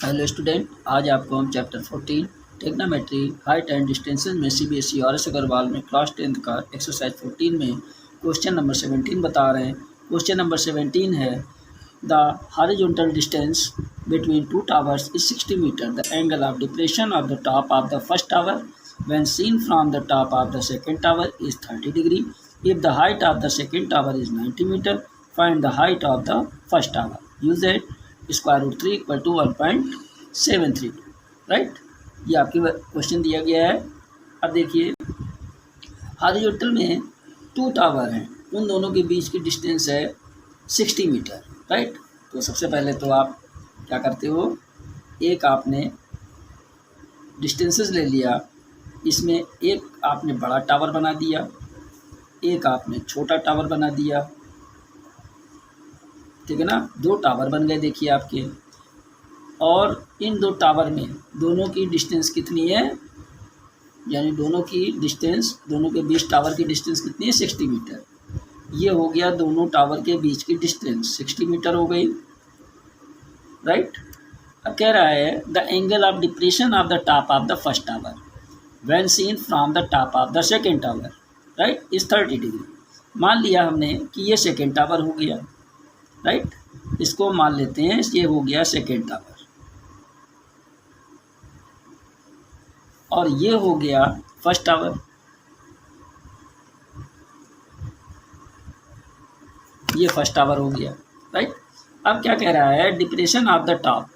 Hello student, आज आपको हम चैप्टर 14 टेक्नोमेट्री हाइट एंड डिस्टेंसेस में सीबीएसई और एस अग्रवाल में क्लास 10th का एक्सरसाइज 14 में क्वेश्चन नंबर 17 बता रहे हैं। क्वेश्चन नंबर 17 है the horizontal distance between two towers is 60 metre. The angle of depression of the top of the first tower when seen from the top of the second tower is 30 degree. If the height of the second tower is 90 metre, find the height of the first tower. Use it √3 = 1.73। Right, ये आपके question दिया गया है। अब देखिए, horizontal में to tower हैं, उन दोनों के बीच की डिस्टेंस है 60 मीटर। राइट, तो सबसे पहले तो आप क्या करते हो, एक आपने डिस्टेंसेस ले लिया, इसमें एक आपने बड़ा टावर बना दिया, एक आपने छोटा टावर बना दिया। ठीक है ना, दो टावर बन गए देखिए आपके। और इन दो टावर में दोनों की डिस्टेंस कितनी है, यानी दोनों की डिस्टेंस, दोनों के बीच टावर की डिस्टेंस कितनी है, 60 मीटर। ये हो गया दोनों टावर के बीच की डिस्टेंस 60 मीटर हो गई। राइट, अब कह रहा है the angle of depression of the top of the first tower when seen from the top of the second tower, right, is 30 degree. मान लिया हमने कि ये सेकेंड टावर हो गया। राइट, इसको मान लेते हैं ये हो गया सेकेंड टावर, और ये हो गया फर्स्ट टावर। ये फर्स्ट टावर हो गया। राइट, अब क्या कह रहा है, depression of the top,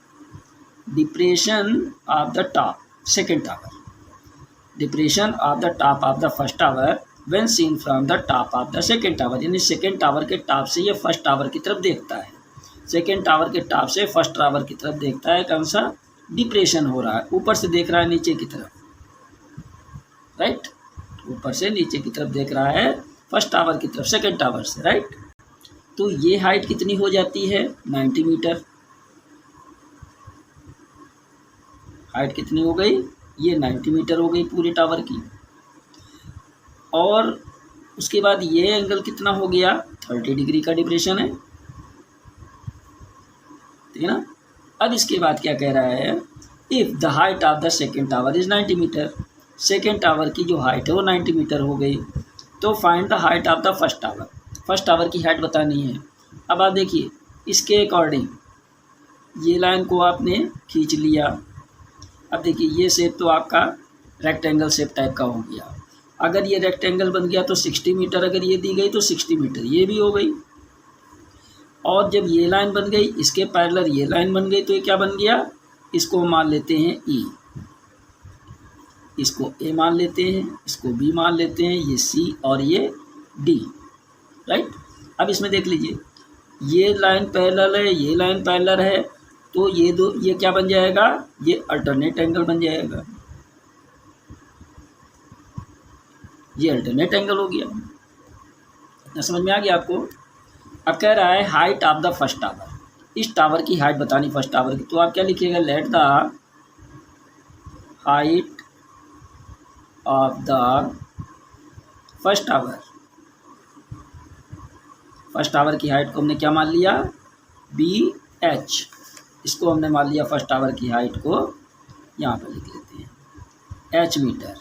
depression of the top second tower, depression of the top of the first tower when seen from the top of the second tower, यानी second tower के top से ये first tower की तरफ देखता है। Second tower के top से फर्स्ट टावर की तरफ देखता है, कौन सा डिप्रेशन हो रहा है, ऊपर से देख रहा है नीचे की तरफ। राइट, ऊपर से नीचे की तरफ देख रहा है फर्स्ट टावर की तरफ, सेकेंड टावर से। राइट, तो ये हाइट कितनी हो जाती है, 90 मीटर। हाइट कितनी हो गई, ये 90 मीटर हो गई पूरे टावर की। और उसके बाद ये एंगल कितना हो गया, 30 डिग्री का डिप्रेशन है। ठीक है ना। अब इसके बाद क्या कह रहा है, if the height of the second tower is 90 metre, second tower की जो हाइट है वो 90 मीटर हो गई, तो find the height of the first tower, first tower की हाइट बतानी है। अब आप देखिए, इसके अकॉर्डिंग ये लाइन को आपने खींच लिया। अब देखिए, ये शेप तो आपका रेक्टेंगल शेप टाइप का हो गया। अगर ये रेक्टेंगल बन गया तो 60 मीटर, अगर ये दी गई तो 60 मीटर ये भी हो गई। और जब ये लाइन बन गई, इसके पैरेलल ये लाइन बन गई, तो ये क्या बन गया, इसको मान लेते हैं ई, इसको ए मान लेते हैं, इसको बी मान लेते हैं, ये सी और ये डी। राइट, अब इसमें देख लीजिए, ये लाइन पैरेलल है, ये लाइन पैरेलल है, तो ये दो, ये क्या बन जाएगा, ये अल्टरनेट एंगल बन जाएगा, ये अल्टरनेट एंगल हो गया। ना समझ में आ गया आपको। अब कह रहा है height of the first tower, इस टावर की हाइट बतानी फर्स्ट टावर की, तो आप क्या लिखिएगा, late the height of the first tower, first tower की हाइट को हमने क्या मान लिया, BH, इसको हमने मान लिया फर्स्ट टावर की हाइट को, यहाँ पर लिख लेते हैं H मीटर।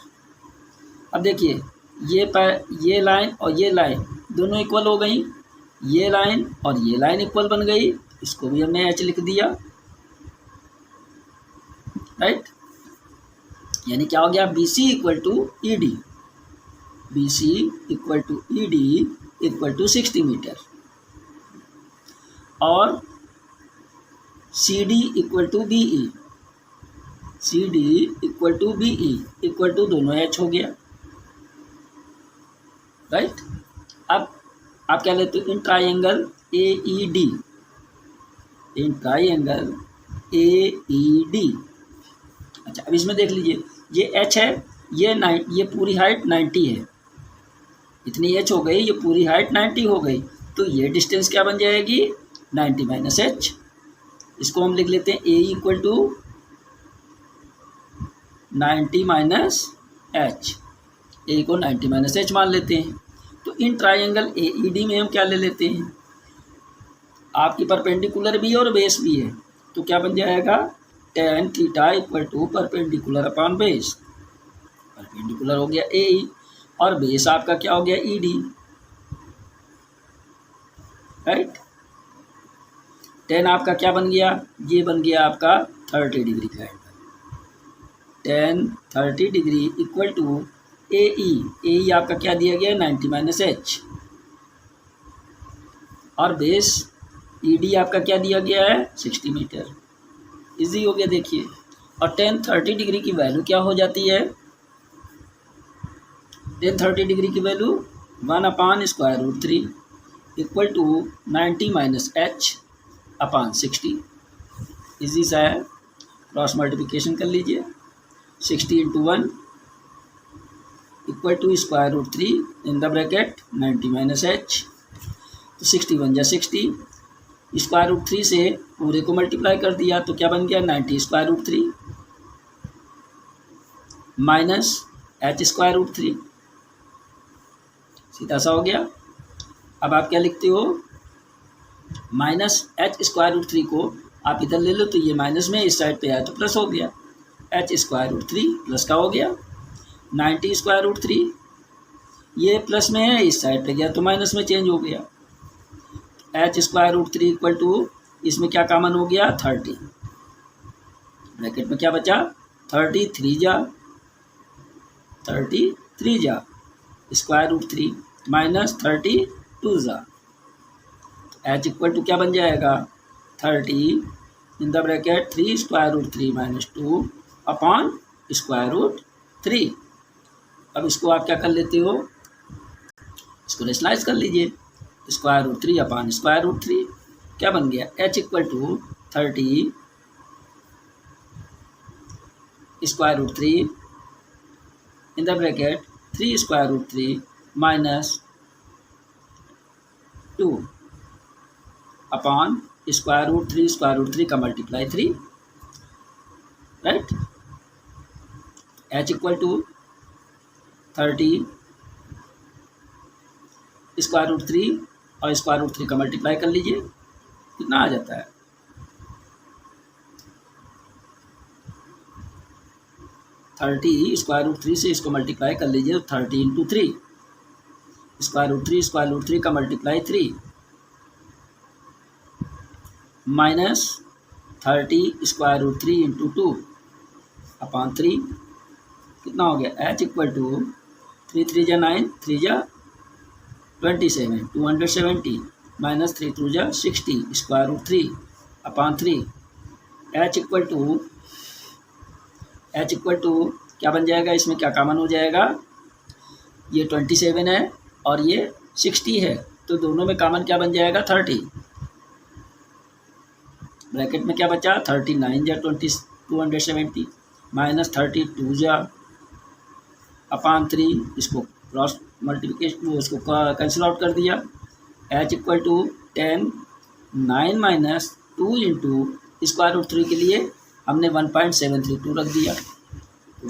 अब देखिए, ये लाइन और ये लाइन दोनों इक्वल हो गई, ये लाइन और ये लाइन इक्वल बन गई, इसको भी हमने H लिख दिया। राइट, यानी क्या हो गया, BC = ED, BC = ED = 60 metre, और CD = BE, CD = BE = दोनों H हो गया। राइट, अब आप क्या लेते हो, in triangle AED, in triangle AED। अच्छा, अब इसमें देख लीजिए, ये H है, ये पूरी हाइट 90 है, इतनी H हो गई, ये पूरी हाइट 90 हो गई, तो ये डिस्टेंस क्या बन जाएगी, 90 - H। इसको हम लिख लेते हैं A = 90 - H, A को 90 - H मान लेते हैं। तो इन ट्राइंगल AED में हम क्या ले लेते हैं, आपकी परपेंडिकुलर भी है और बेस भी है, तो क्या बन जाएगा tan theta equal to perpendicular upon base. Perpendicular हो गया ए और बेस आपका क्या हो गया ई डी, राइट। tan आपका क्या बन गया, ये बन गया आपका 30 डिग्री का angle. tan 30 degree equal to A E आपका क्या दिया गया 90 माइनस एच, और बेस ई डी आपका क्या दिया गया है 60 मीटर। इजी हो गया देखिए। और tan 30 डिग्री की वैल्यू क्या हो जाती है, tan 30 डिग्री की value 1/√3 equal to 90 minus h upon 60। Easy सा है, क्रॉस मल्टीप्लिकेशन कर लीजिए। 60 into 1 equal to √3 in the bracket 90 minus h, तो 60 बन गया 60, √3 से पूरे को मल्टीप्लाई कर दिया तो क्या बन गया 90 √3 माइनस एच √3, सीधा सा हो गया। अब आप क्या लिखते हो, माइनस एच √3 को आप इधर ले लो तो ये माइनस में इस साइड पे आया तो प्लस हो गया, एच √3 प्लस का हो गया, 90 √3 ये प्लस में है इस साइड पे गया तो माइनस में चेंज हो गया, एच √3 इक्वल टू इसमें क्या कॉमन हो गया 30, ब्रैकेट में क्या बचा 33 जा √3 माइनस 32 जा, एच इक्वल टू क्या बन जाएगा 30 इन द ब्रैकेट 3 √3 माइनस 2 अपॉन √3। अब इसको आप क्या कर लेते हो, इसको रेशनलाइज कर लीजिए, √3 अपॉन √3 क्या बन गया, h equal to 30 √3 in the bracket 3 √3 minus 2 upon √3 का multiply 3, right. H equal to 30 √3 और √3 का मल्टीप्लाई कर लीजिए, कितना आ जाता है 30 √3 से इसको मल्टीप्लाई कर लीजिए तो 30 इंटू 3 √3 का मल्टीप्लाई 3 माइनस 30 √3 इंटू 2 अपॉन 3, कितना हो गया एच इक्वल टू 3 3 जा 9 3 जा 27 270 माइनस 3 2 जा 60 √3 अपॉन 3, एच इक्वल टू क्या बन जाएगा, इसमें क्या कॉमन हो जाएगा, ये 27 है और ये 60 है तो दोनों में कॉमन क्या बन जाएगा 30, ब्रैकेट में क्या बचा 39 जा 270 माइनस 32 जा अपॉन 3, इसको क्रॉस मल्टीप्लिकेशन उसको कैंसिल आउट कर दिया, h equal to 10 9 minus 2 into √3 के लिए हमने 1.732 रख दिया,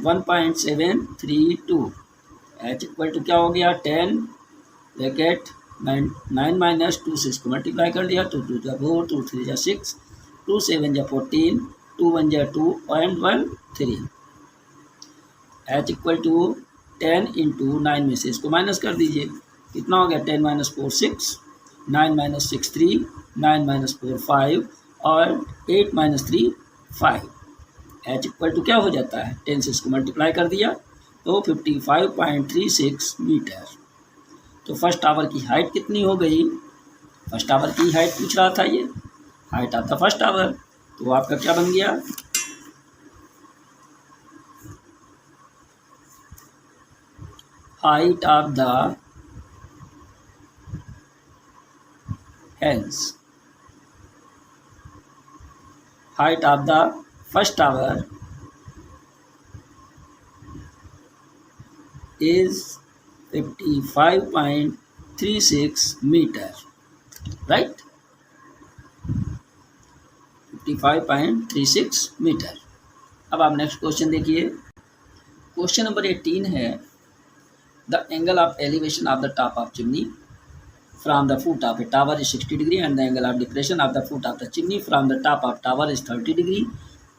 1.732, एच इक्वल टू क्या हो गया 10 ब्रैकेट 9 माइनस 2 से इसको मल्टीप्लाई कर दिया तो 2 जा 4 2 3 जा 6 2 7 जा 14 2 1 जा 2 और 1 3, एच इक्वल टू 10 इंटू 9 में से इसको माइनस कर दीजिए, कितना हो गया 10 माइनस 4 6 9 माइनस 6 3 9 माइनस 4 5 और 8 माइनस 3 5, एच इक्वल टू क्या हो जाता है 10 से इसको मल्टीप्लाई कर दिया तो 55.36 मीटर। तो फर्स्ट टावर की हाइट कितनी हो गई, फर्स्ट टावर की हाइट पूछ रहा था, ये height of the first tower, तो आपका क्या बन गया height of the hence, height of the first tower is 55.36 metre, right 55.36 metre. अब आप नेक्स्ट क्वेश्चन देखिए, क्वेश्चन नंबर 18 है the angle of elevation of the top of chimney from the foot of a tower is 60 degree and the angle of depression of the foot of the chimney from the top of tower is 30 degree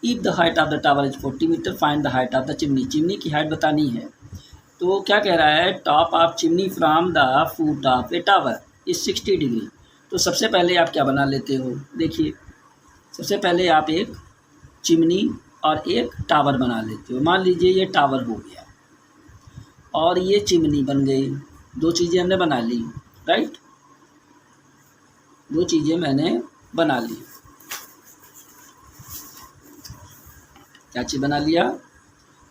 if the height of the tower is 40 metre find the height of the chimney. Chimney की height बतानी है। तो क्या कह रहा है, top of chimney from the foot of a tower is 60 degree. तो सबसे पहले आप क्या बना लेते हो, देखिए सबसे पहले आप एक चिमनी और एक टावर बना लेते हो। मान लीजिए ये टावर हो गया और ये चिमनी बन गई, दो चीज़ें हमने बना ली, राइट, दो चीज़ें मैंने बना ली। क्या चीज़ बना लिया,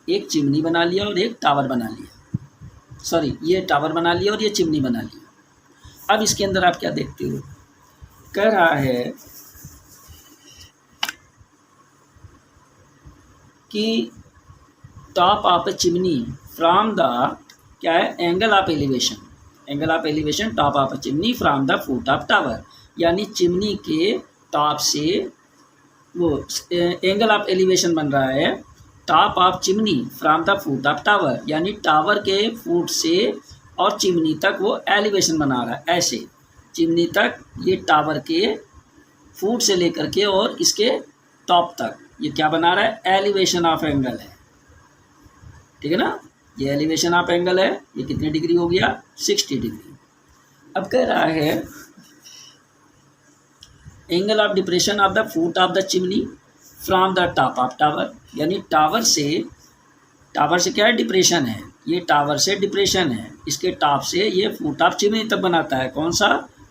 एक चिमनी बना लिया और एक टावर बना लिया, सॉरी ये टावर बना लिया और ये चिमनी बना लिया। अब इसके अंदर आप क्या देखते हो, कह रहा है कि top of A chimney from the, क्या है, angle of elevation, angle of elevation top of A chimney from the foot of tower, यानी चिमनी के टॉप से वो एंगल ऑफ एलिवेशन बन रहा है top of chimney from the foot of tower, यानी टावर के फुट से और चिमनी तक वो एलिवेशन बना रहा है। ऐसे चिमनी तक, ये टावर के फुट से लेकर के और इसके टॉप तक ये क्या बना रहा है, एलिवेशन ऑफ एंगल है, ठीक है ना। ये एलिवेशन ऑफ एंगल है, ये कितने डिग्री हो गया, 60 डिग्री। अब कह रहा है angle of depression of the foot of the chimney from the top of tower, यानी टावर से क्या है, डिप्रेशन है, ये टावर से डिप्रेशन है, इसके टॉप से ये फुट ऑफ चिमनी तक बनाता है कौन सा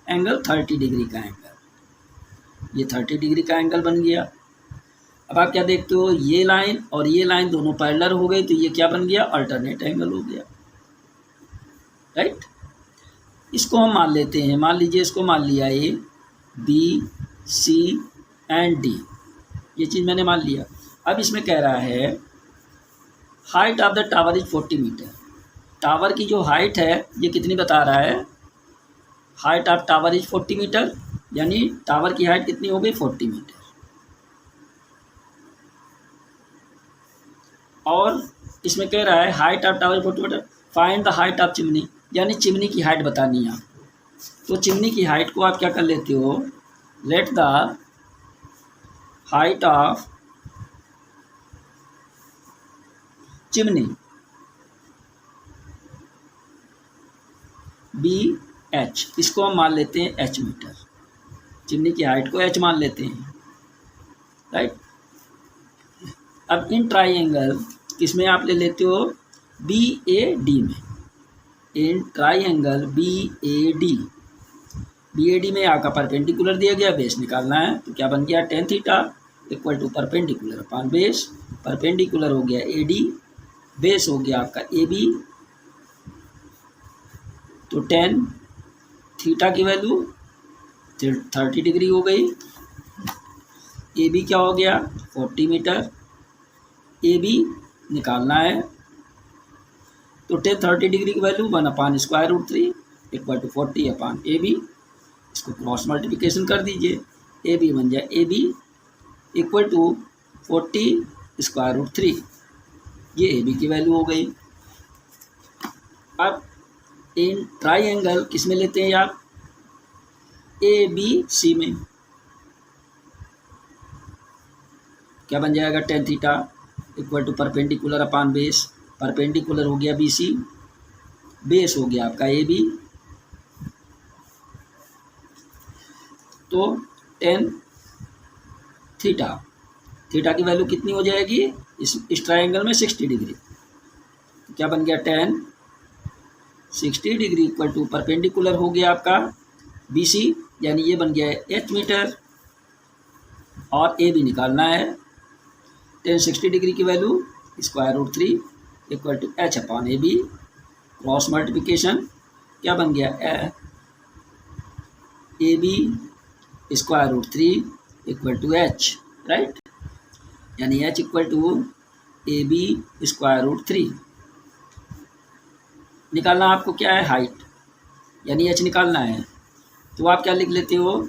एंगल, 30 डिग्री का एंगल। ये 30 डिग्री का एंगल बन गया। अब आप क्या देखते हो, ये लाइन और ये लाइन दोनों पैरेलल हो गई, तो ये क्या बन गया, अल्टरनेट एंगल हो गया, राइट। इसको हम मान लेते हैं, मान लीजिए इसको मान लिया A B C and D, ये चीज़ मैंने मान लिया। अब इसमें कह रहा है height of the tower is 40 metre. Tower की जो हाइट है ये कितनी बता रहा है, height of tower is 40 metre, यानी टावर की हाइट कितनी हो गई, 40 मीटर। और इसमें कह रहा है height of tower 40 metre, find the height of chimney, यानी चिमनी की हाइट बतानी है आपको। तो चिमनी की हाइट को आप क्या कर लेते हो, let the height of chimney be h, इसको हम मान लेते हैं एच मीटर, चिमनी की हाइट को एच मान लेते हैं, राइट। अब इन ट्राइंगल किसमें आप ले लेते हो, बी ए डी में, in triangle B A D में आपका परपेंडिकुलर दिया गया, बेस निकालना है, तो क्या बन गया, tan theta equal to perpendicular upon base, perpendicular हो गया ए डी, बेस हो गया आपका ए बी, तो tan थीटा की वैल्यू 30 डिग्री हो गई, ए बी क्या हो गया, 40 मीटर, ए बी निकालना है, तो tan 30 डिग्री की value 1/√3 equal to 40 upon A B, इसको क्रॉस मल्टीप्लिकेशन कर दीजिए, ए बी बन जाए ए बी इक्वल टू 40√3, ये ए बी की वैल्यू हो गई। अब इन ट्राइंगल किस में लेते हैं आप, ए बी सी में, क्या बन जाएगा, tan theta equal to perpendicular upon base, perpendicular हो गया बी सी, बेस हो गया आपका ए बी, तो tan थीटा, थीटा की वैल्यू कितनी हो जाएगी इस ट्राइंगल में, 60 डिग्री, तो क्या बन गया, tan 60 degree equal to perpendicular हो गया आपका बी सी, यानी ये बन गया है एच मीटर, और ए बी निकालना है, tan 60 डिग्री की value √3 equal to H upon A B, cross multiplication, क्या बन गया, A B √3 equal to H, right, यानी H equal to A B √3। निकालना आपको क्या है, हाइट, यानी एच निकालना है, तो आप क्या लिख लेते हो,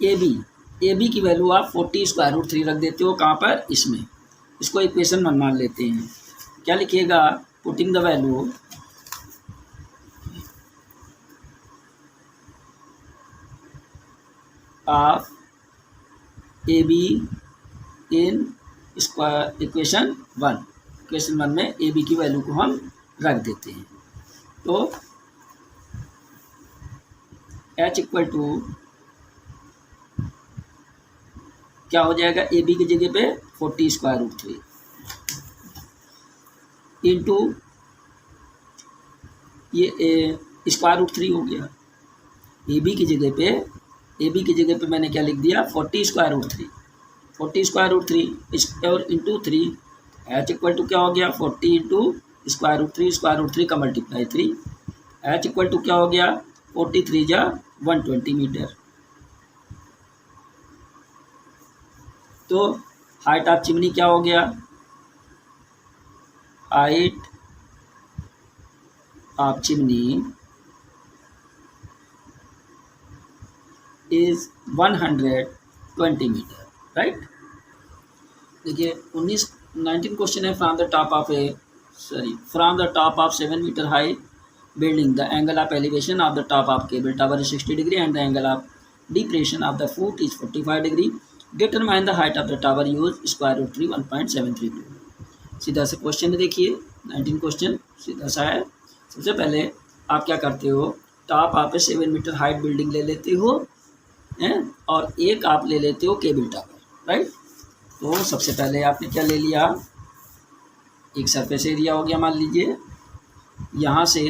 ए बी की वैल्यू आप 40 √3 रख देते हो, कहाँ पर, इसमें, इसको इक्वेशन 1 मान लेते हैं। क्या लिखिएगा, putting the value of A be in square equation 1। Equation 1 में ए बी की वैल्यू को हम रख देते हैं। तो h इक्वल टू क्या हो जाएगा, ए बी की जगह पे 40 स्क्वायर रूट 3 इंटू ये स्क्वायर रूट 3 हो गया। ए बी की जगह पे मैंने क्या लिख दिया, 40 स्क्वायर रूट 3, 40 स्क्वायर रूट 3 और इंटू 3। h इक्वल टू क्या हो गया, 40 इंटू स्क्वायर रूट 3 का मल्टीप्लाई 3। h इक्वल टू क्या हो गया, 43 जा 120 मीटर। तो हाइट ऑफ चिमनी क्या हो गया, height of chimney is 120 metre, right. देखिए 19 क्वेश्चन है। From the top of 7 metre high building the angle of elevation of the top of cable tower is 60 degree and the angle of depression of the foot is 45 degree. Determine the height of the tower use square root 3 1.732। सीधा सा question देखिए, 19 question सीधा सा है। सबसे पहले आप क्या करते हो, टॉप आप 7 मीटर हाइट बिल्डिंग ले लेते हो हैं और एक आप ले लेते हो केबल टावर, राइट। तो सबसे पहले आपने क्या ले लिया, एक सरफेस एरिया हो गया, मान लीजिए यहाँ से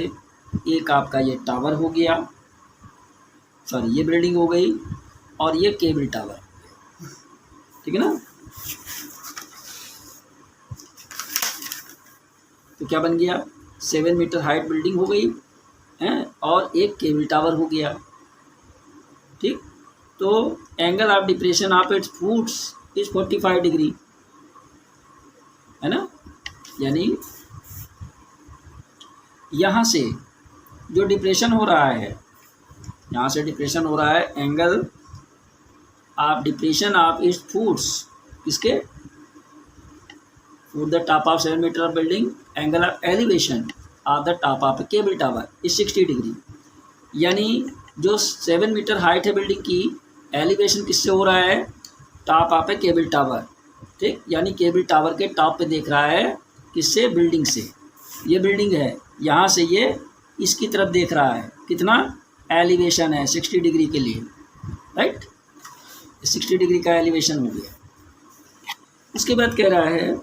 एक आपका ये टावर हो गया, सॉरी ये बिल्डिंग हो गई और ये केबल टावर, ठीक है ना। तो क्या बन गया, 7 मीटर हाइट बिल्डिंग हो गई है और एक केबल टावर हो गया, ठीक। तो angle of depression of its foots is 45 degree, है ना। यानी यहाँ से जो डिप्रेशन हो रहा है, यहाँ से डिप्रेशन हो रहा है, angle of depression of its foots, किसके, foot the top of 7 metre of building, angle of elevation of the top of cable tower is 60 degree. यानी जो 7 मीटर हाइट है बिल्डिंग की, एलिवेशन किससे हो रहा है, top of a cable tower, ठीक। यानी केबल टावर के टॉप पे देख रहा है, किससे, बिल्डिंग से। ये बिल्डिंग है, यहाँ से ये इसकी तरफ देख रहा है, कितना एलिवेशन है 60 डिग्री के लिए, राइट। 60 डिग्री का एलिवेशन हो गया। उसके बाद कह रहा है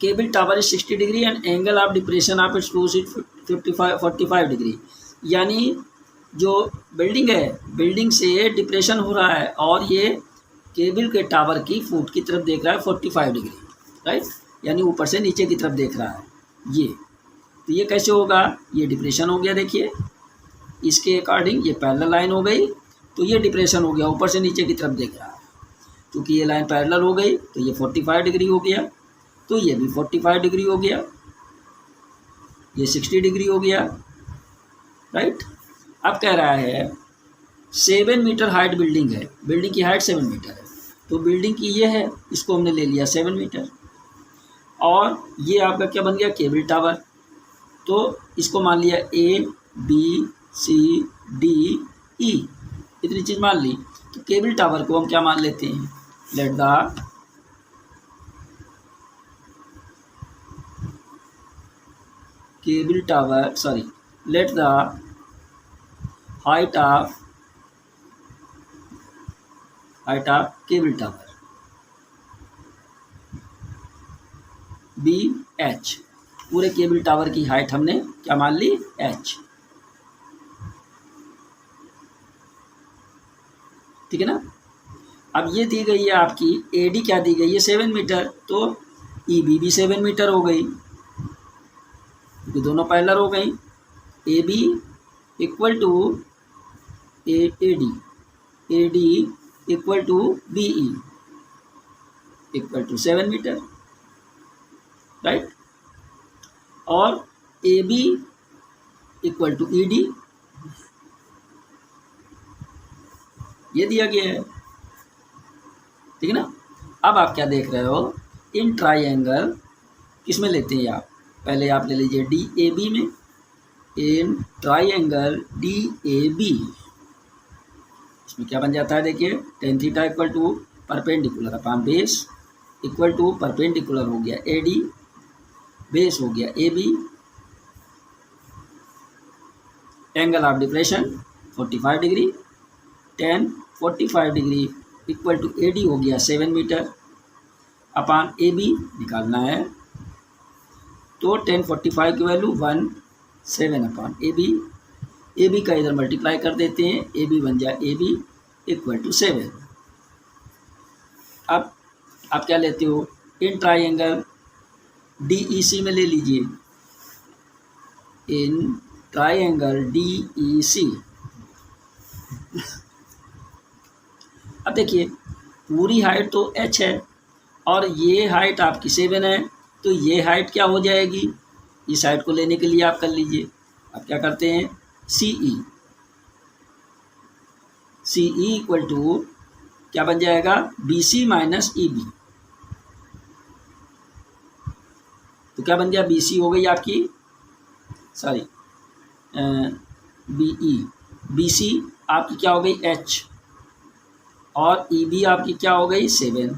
cable tower is 60 degree and angle of depression of it's foot is 45 degree. यानी जो बिल्डिंग है, बिल्डिंग से डिप्रेशन हो रहा है और ये केबल के टावर की फुट की तरफ देख रहा है 45 डिग्री, राइट। यानी ऊपर से नीचे की तरफ देख रहा है ये। तो ये कैसे होगा, ये डिप्रेशन हो गया, देखिए इसके अकॉर्डिंग ये पैरेलल लाइन हो गई, तो ये डिप्रेशन हो गया, ऊपर से नीचे की तरफ देख रहा है। क्योंकि ये लाइन पैरेलल हो गई तो ये 45 डिग्री हो गया, तो ये भी 45 डिग्री हो गया, ये 60 डिग्री हो गया, राइट। अब कह रहा है 7 मीटर हाइट बिल्डिंग है, बिल्डिंग की हाइट 7 मीटर है, तो बिल्डिंग की ये है, इसको हमने ले लिया 7 मीटर, और ये आपका क्या बन गया, केबल टावर। तो इसको मान लिया A B C D E, इतनी चीज़ मान ली। तो केबल टावर को हम क्या मान लेते हैं, let the cable tower, sorry let the height of cable tower B H। पूरे केबल टावर की हाइट हमने क्या मान ली, H, ठीक है ना। अब ये दी गई है आपकी AD, क्या दी गई है 7 मीटर, तो EB भी 7 मीटर हो गई, क्योंकि दोनों पैरेलल हो गई। AB equal to AD equal to BE equal to 7 metre, right. और AB इक्वल टू ED, ये दिया गया है, ठीक है ना। अब आप क्या देख रहे हो, इन ट्राइंगल किस में लेते हैं आप, पहले आप ले लीजिए DAB में, इन ट्राइंगल DAB, इसमें क्या बन जाता है देखिए, tan theta equal to perpendicular upon base equal to perpendicular हो गया ए डी, बेस हो गया A B, angle of depression 45 degree, tan 45 degree equal to A D हो गया 7 मीटर अपॉन ए बी निकालना है। तो 1045 की वैल्यू 17 अपॉन ए बी का इधर मल्टीप्लाई कर देते हैं, ए बी बन जाए ए बी इक्वल टू 7। अब आप क्या लेते हो, इन ट्राइंगल डी ई सी में ले लीजिए, इन ट्राइंगल डी ई सी। अब देखिए पूरी हाइट तो h है और ये हाइट आपकी 7 है, तो ये हाइट क्या हो जाएगी, इस हाइट को लेने के लिए आप कर लीजिए। अब क्या करते हैं, सी ई इक्वल टू क्या बन जाएगा, B C minus E B. तो क्या बन गया, बी सी हो गई आपकी, सॉरी बी सी आपकी क्या हो गई h, और ई बी आपकी क्या हो गई 7।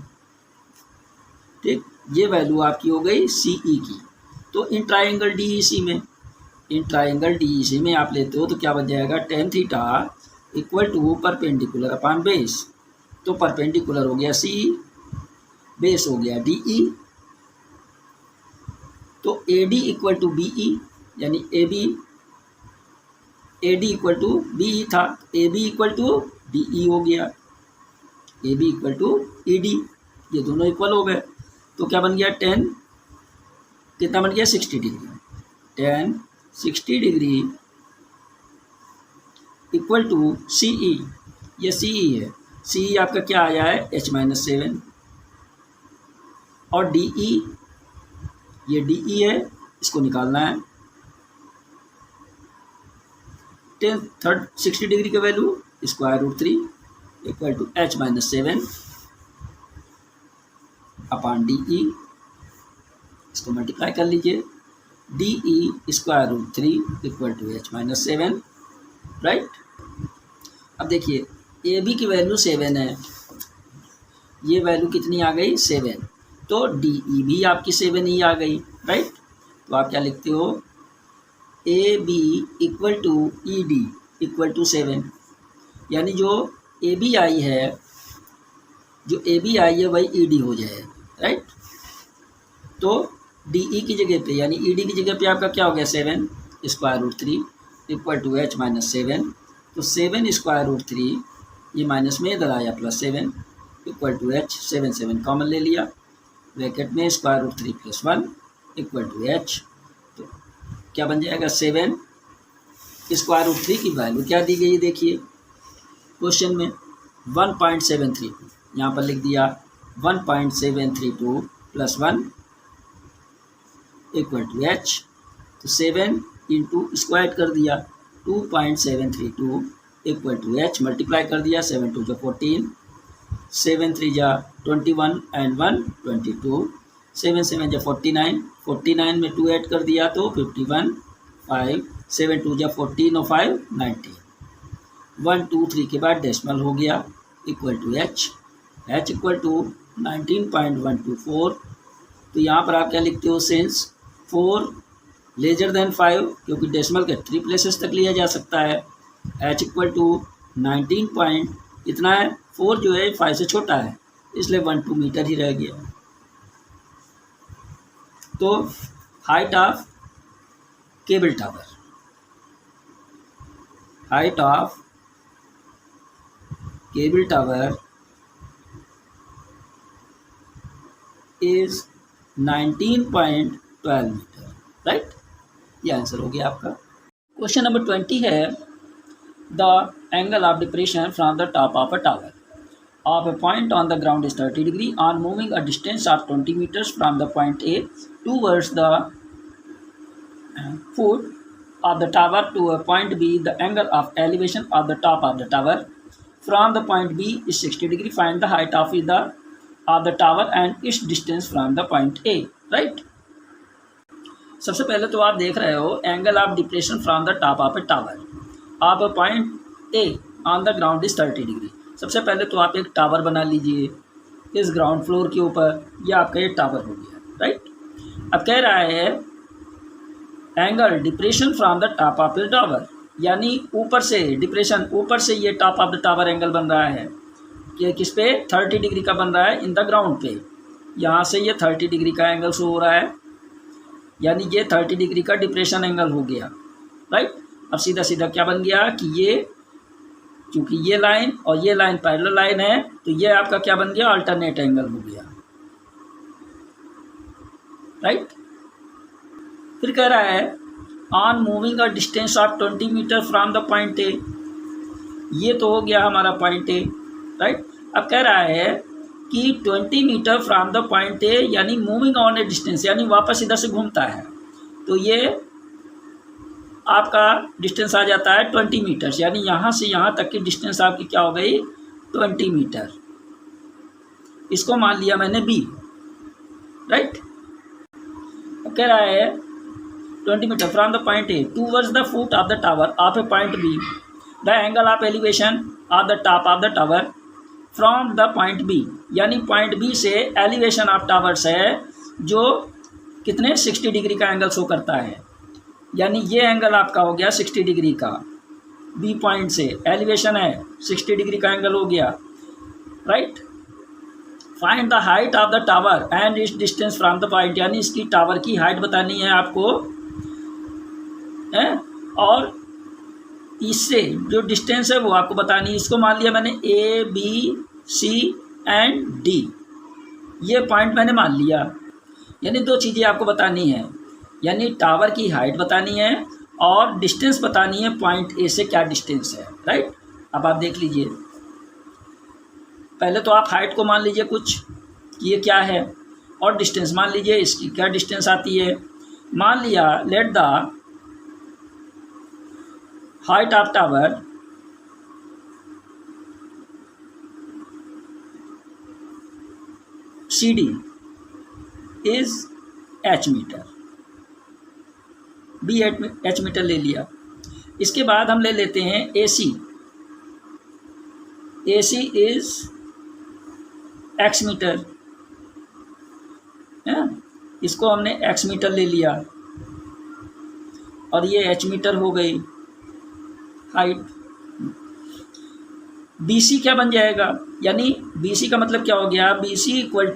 ठीक, ये वैल्यू आपकी हो गई सी ई की। तो इन ट्राइंगल डी ई सी में आप लेते हो तो क्या बन जाएगा, tan theta equal to perpendicular upon base. तो परपेंडिकुलर हो गया सी, बेस हो गया डी ई, तो A D equal to B E, यानी A D equal to B E था, A B equal to D E हो गया, A B equal to E D, ये दोनों इक्वल हो गए। तो क्या बन गया, 10 कितना बन गया 60 डिग्री, 10 60 डिग्री इक्वल टू सी ई, ये सी ई है, सी ई आपका क्या आया है h-7, और डी ई, ये डी ई है, इसको निकालना है। 60 डिग्री का value √3 equal to h-7 upon D E, इसको मल्टीप्लाई कर लीजिए, D E √3 equal to h-7, right. अब देखिए ए बी की वैल्यू 7 है, ये वैल्यू कितनी आ गई 7, तो डी ई भी आपकी 7 ही आ गई, राइट। तो आप क्या लिखते हो, A B equal to E D equal to 7, यानी जो ए बी आई है, वही ई डी हो जाए, राइट। तो डी ई की जगह पे, यानी ई डी की जगह पे आपका क्या हो गया 7 √3 इक्वल टू h-7, तो 7 √3, ये माइनस में इधर आया +7 इक्वल टू h, 7 कॉमन ले लिया, ब्रैकेट में √3 + 1 इक्वल टू h। तो क्या बन जाएगा, 7 √3 की वैल्यू क्या दी गई देखिए क्वेश्चन में 1.732, यहाँ पर लिख दिया 1.732 + 1 इक्वल टू h। तो 7 इंटू स्क्वायर कर दिया 2.732 इक्वल टू h, मल्टीप्लाई कर दिया 7 2 14, 7 3 21 एंड 1 22, 7 7 49, 49 में 2 ऐड कर दिया तो 51, 5 7 2 14 और 5 19, 1 2 3 के बाद डेसिमल हो गया equal to h equal to 19.124। तो यहाँ पर आप क्या लिखते हो, सिंस 4 लेजर देन 5, क्योंकि डेसिमल के 3 प्लेसेस तक लिया जा सकता है, h इक्वल टू 19 इतना है, 4 जो है 5 से छोटा है, इसलिए 12 मीटर ही रह गया। तो height of cable tower, is 19.12 metre, right. ये आंसर हो गया आपका। क्वेश्चन नंबर 20 है, the angle of depression from the top of a tower of a point on the ground is 30 degree. On moving a distance of 20 meters from the point A towards the foot of the tower to a point B, the angle of elevation of the top of the tower from the point B is 60 degree. Find the height of the tower and its distance from the point A, right? सबसे पहले तो आप देख रहे हो angle of depression from the top of a tower of a point A, on the ground is 30 degree. सबसे पहले तो आप एक टावर बना लीजिए इस ग्राउंड फ्लोर के ऊपर, ये आपका ये टावर हो गया, राइट। अब कह रहा है angle depression from the top of the tower, यानी ऊपर से डिप्रेशन, ऊपर से ये top of the tower angle बन रहा है कि किस पे 30 डिग्री का बन रहा है इन द ग्राउंड पे। यहाँ से ये 30 डिग्री का एंगल शो हो रहा है, यानी ये 30 डिग्री का डिप्रेशन एंगल हो गया, राइट। अब सीधा सीधा क्या बन गया कि ये क्योंकि ये लाइन और ये लाइन पैरेलल लाइन है तो ये आपका क्या बन गया, अल्टरनेट एंगल हो गया, राइट। फिर कह रहा है on moving a distance of 20 metre from the point A, ये तो हो गया हमारा पॉइंट ए, राइट। अब कह रहा है कि 20 metre from the point A, यानी मूविंग ऑन ए डिस्टेंस, यानी वापस इधर से घूमता है तो ये आपका डिस्टेंस आ जाता है 20 मीटर, यानी यहाँ से यहाँ तक की डिस्टेंस आपकी क्या हो गई 20 मीटर। इसको मान लिया मैंने बी, राइट। अब कह रहा है 20 metre from the point A towards the foot of the tower of a point B, the angle of elevation of the top of the tower from the point B, यानी point B से elevation of towers है जो कितने 60 degree का angle show करता है, यानी ये एंगल आपका हो गया 60 डिग्री का, बी पॉइंट से एलिवेशन है 60 डिग्री का एंगल हो गया, right. Find the height of the tower and it's distance from the point, यानी इसकी टावर की हाइट बतानी है आपको है और इससे जो डिस्टेंस है वो आपको बतानी है। इसको मान लिया मैंने A B C and D, ये पॉइंट मैंने मान लिया, यानी दो चीज़ें आपको बतानी है, यानी टावर की हाइट बतानी है और डिस्टेंस बतानी है पॉइंट ए से क्या डिस्टेंस है, राइट। अब आप देख लीजिए, पहले तो आप हाइट को मान लीजिए कुछ ये क्या है और डिस्टेंस मान लीजिए इसकी क्या डिस्टेंस आती है। मान लिया let the height of tower C D is H metre, B H metre ले लिया। इसके बाद हम ले लेते हैं A C, A C is X metre है, इसको हमने एक्स मीटर ले लिया और ये एच मीटर हो गई हाइट। बी सी क्या बन जाएगा, यानी बी सी का मतलब क्या हो गया, B C equal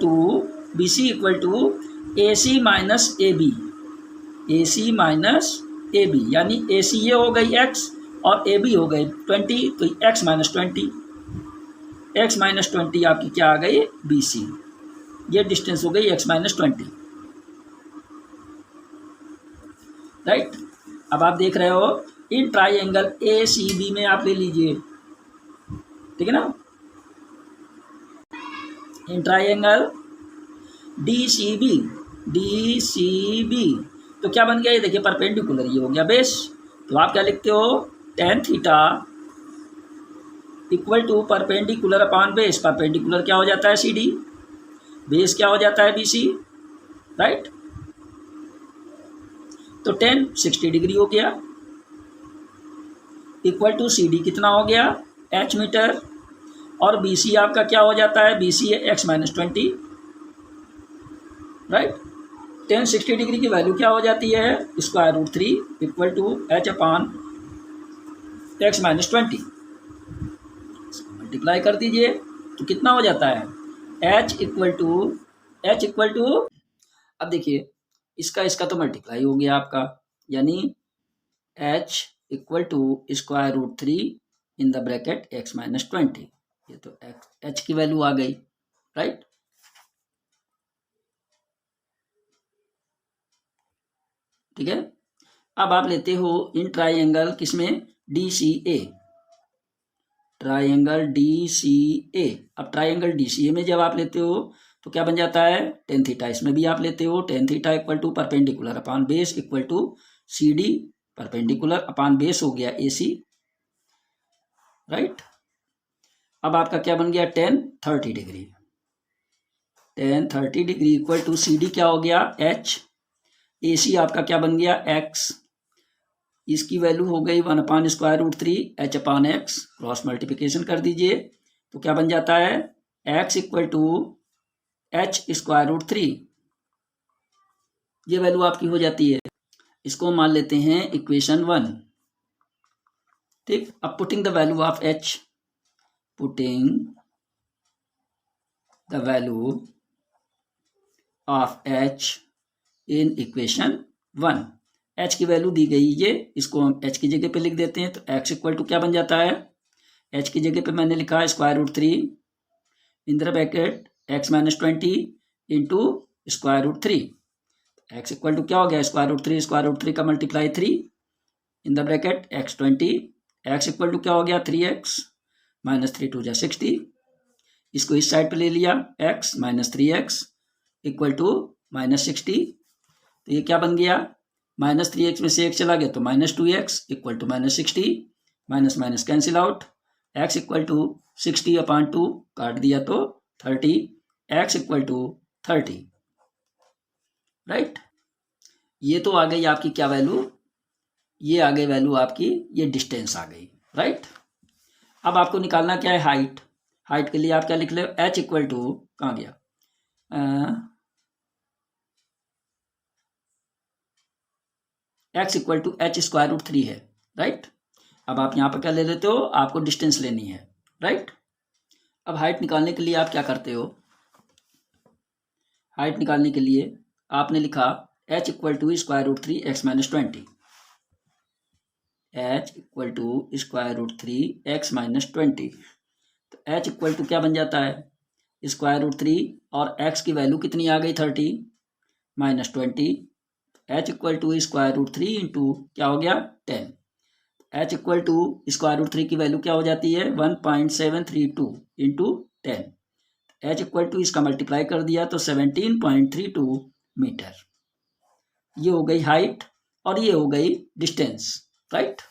to A C minus A B, A C minus A B, यानी ए सी ये हो गई एक्स और ए बी हो गई 20, तो एक्स माइनस 20, एक्स माइनस 20 आपकी क्या आ गई बी सी, ये डिस्टेंस हो गई एक्स माइनस 20, राइट। अब आप देख रहे हो in triangle A C B में आप ले लीजिए, ठीक है ना, in triangle D C B तो क्या बन गया, ये देखिए परपेंडिकुलर, ये हो गया बेस, तो आप क्या लिखते हो tan theta equal to perpendicular upon base, perpendicular क्या हो जाता है सी डी, बेस क्या हो जाता है बी सी, राइट। तो tan 60 डिग्री हो गया इक्वल टू सी डी कितना हो गया एच मीटर और बी सी आपका क्या हो जाता है, बी सी है X minus 20, right. tan 60 degree की वैल्यू क्या हो जाती है √3 equal to H upon X minus 20, multiply कर दीजिए तो कितना हो जाता है h इक्वल टू अब देखिए इसका तो मल्टीप्लाई हो गया आपका, यानी h equal to √3 in the bracket x minus 20, ये तो h की वैल्यू आ गई, राइट। ठीक है, अब आप लेते हो इन ट्राइंगल किसमें डी सी ए, ट्राइंगल डी सी ए। अब ट्राइंगल डी सी ए में जब आप लेते हो तो क्या बन जाता है tan थीटा, इसमें भी आप लेते हो tan theta equal to perpendicular upon base equal to C D, perpendicular upon base हो गया ए सी, राइट। अब आपका क्या बन गया tan 30 degree, tan 30 degree equal to C D क्या हो गया h, ए सी आपका क्या बन गया x इसकी वैल्यू हो गई 1/√3 h/x, क्रॉस मल्टीप्लिकेशन कर दीजिए तो क्या बन जाता है x इक्वल टू h²√3। ये वैल्यू आपकी हो जाती है। इसको मान लेते हैं इक्वेशन 1। ठीक, अब putting the value of h, putting the value of h in equation 1। h की वैल्यू दी गई ये, इसको हम h की जगह पे लिख देते हैं तो x इक्वल टू क्या बन जाता है, h की जगह पे मैंने लिखा है √3 in the bracket x - 20 into √3। x equal to क्या हो गया, √3 का multiply 3 in the bracket x 20। x equal to क्या हो गया 3x -3 2 = 60। इसको इस साइड पे ले लिया, x - 3x इक्वल टू -60। तो ये क्या बन गया, -3x में से x चला गया तो -2x equal to -60, minus minus cancel out, x equal to 60/2 काट दिया तो 30, x इक्वल टू 30। राइट, ये तो आ गई आपकी क्या वैल्यू, ये आ गई वैल्यू आपकी, ये डिस्टेंस आ गई। राइट, अब आपको निकालना क्या है हाइट। हाइट के लिए आप क्या लिख ले, h इक्वल टू कहाँ गया, x इक्वल टू h²√3 है। राइट, अब आप यहाँ पर क्या ले लेते हो, आपको डिस्टेंस लेनी है। राइट, अब हाइट निकालने के लिए आप क्या करते हो, हाइट निकालने के लिए आपने लिखा h equal to √3 x - 20, h equal to √3 x - 20। तो h इक्वल टू क्या बन जाता है, √3 और x की वैल्यू कितनी आ गई 30 -20, h इक्वल टू √3 इंटू क्या हो गया 10। h इक्वल टू √3 की वैल्यू क्या हो जाती है 1.732 इंटू 10। h इक्वल टू इसका मल्टीप्लाई कर दिया तो 17.32 मीटर। ये हो गई हाइट और ये हो गई डिस्टेंस। राइट।